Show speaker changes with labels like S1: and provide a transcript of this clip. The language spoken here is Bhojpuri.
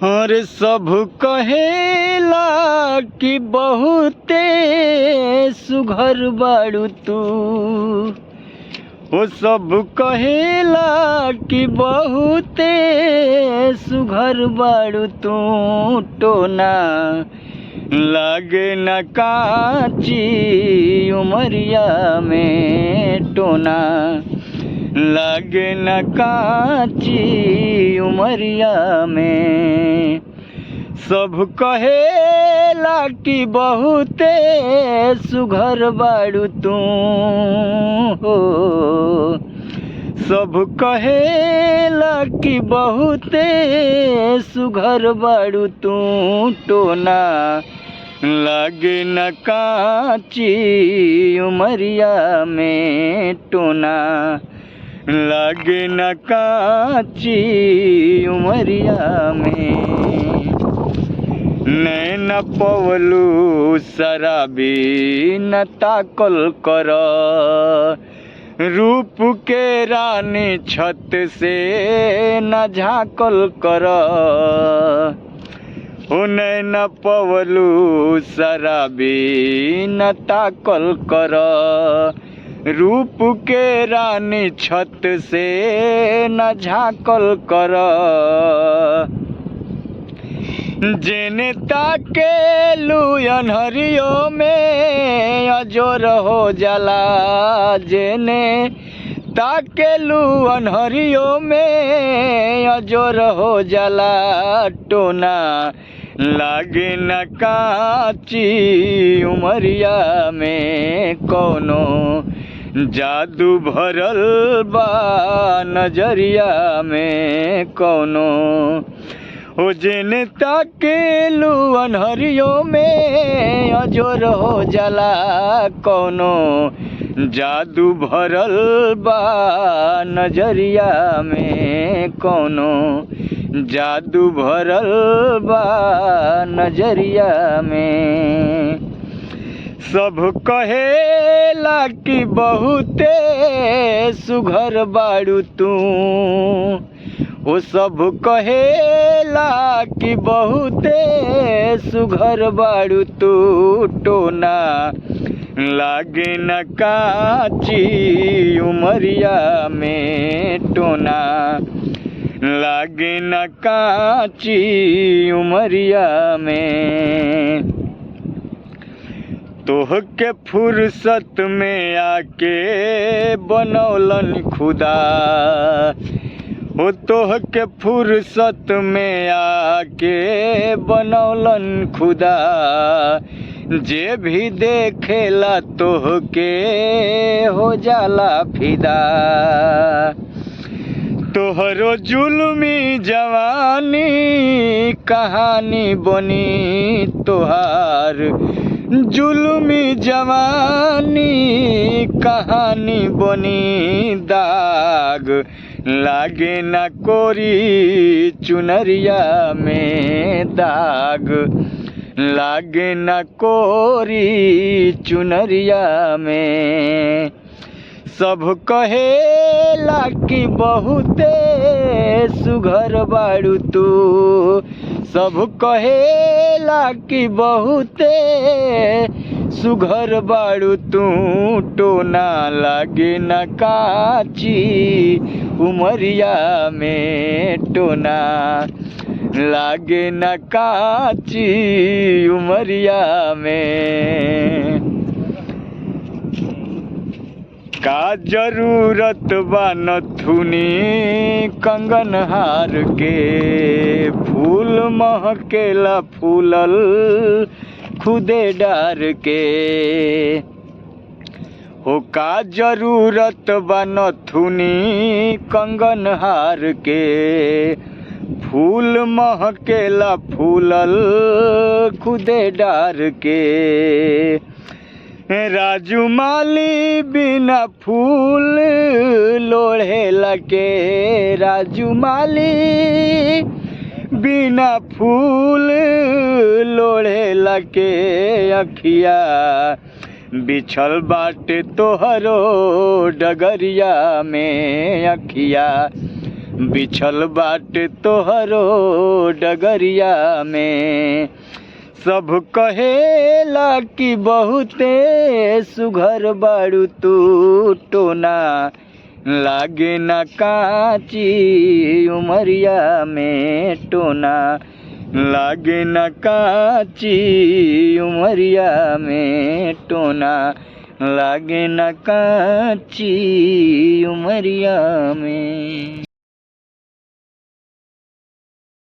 S1: और सब कहेला कि बहुते सुघर बाड़ू तू। वो सब कहेला कि बहुते सुघर बाड़ू तू। टोना लागे न काची उमरिया में। टोना लागे न काची उमरिया में। सब कहेला कि बहुते सुघर बाड़ू तू हो। सब कहेला कि बहुते सुघर बाड़ू तू। टोना लागे न काची उमरिया में। टोना लागे न काची उमरिया में। नैन पवलू शराबी न ताकल कर। रूप के रानी छत से न झाकल कर। ओ नैन पवलू शराबी न ताकल कर। रूप के रानी छत से न झाकल कर। जेने ताकेलू अनहरियों में अजोर हो जाला। जेने ताकेलू अनहरियों में अजोर हो जाला। टोना लागे न काची उमरिया में। कौनो जादू भरल बा नजरिया में। कौनो हो जेने ताकेलू अनहरियों में अजोर हो जाला। कौनो जादू भरल बा नजरिया में। कौनो जादू भरल बा नजरिया में। सब कहेला कि बहुते सुघर बाड़ू तू। वो सब कहेला कि बहुते सुघर बाड़ू तू। टोना लागे न काची उमरिया में। टोना लागे न काची उमरिया में। तोहके फुर्सत में आके बनौलन खुदा। हो तोहके फुर्सत में आके बनौलन खुदा। जे भी देखेला तोहके हो जाला फिदा। तोहरो जुल्मी जवानी कहानी बनी। तोहार जुल्मी जवानी कहानी बनी। दाग लागे न कोरी चुनरिया में। दाग लागे न कोरी चुनरिया में। सब कहेला कि बहुते सुघर बाड़ू तू। सब कहेला कि बहुते सुघर बाड़ू तू। टोना लागे न काची उमरिया में। टोना लागे न काची उमरिया में। का जरूरत बा नथुनी कंगन हार के। फूल महकेला फूलल खुदे डार के। हो का जरूरत बा नथुनी कंगन हार के। फूल महकेला फूलल खुदे डार के। राजू माली बिना फूल लोढ़े लगे। राजू माली बिना फूल लोढ़े लगे। अखिया बिछल बाटे तोहरो डगरिया में। अखिया बिछल बाटे तोहरो डगरिया में। सब कहेला कि बहुते सुघर बाड़ू तू टोना, लागे ना काची उमरिया में टोना, लागे ना काची उमरिया में टोना, लागे ना काची उमरिया में।